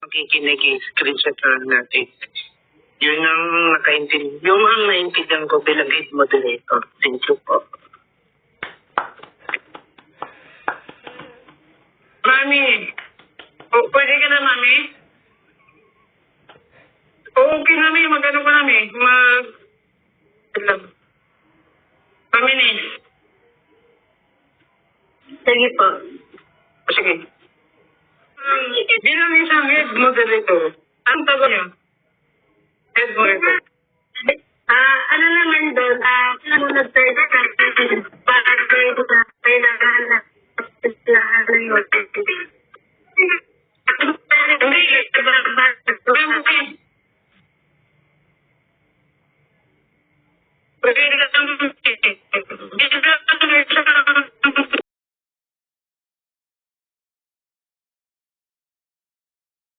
makikinig, i-screenshot na natin. Yun ang nakaintindi. Yung ang naintindihan ko bilang head moderator. Thank you po. Mami! Pwede ka na, Mami? Okay, Mami. Mag-ano ka, Mami? Mami, ni. Sige po. Sige. Bilang isang head moderator, ang tawag niyo? Head moderator. Ano naman doon, sumunod tayo sa para tayo sa kailangan na Hindi.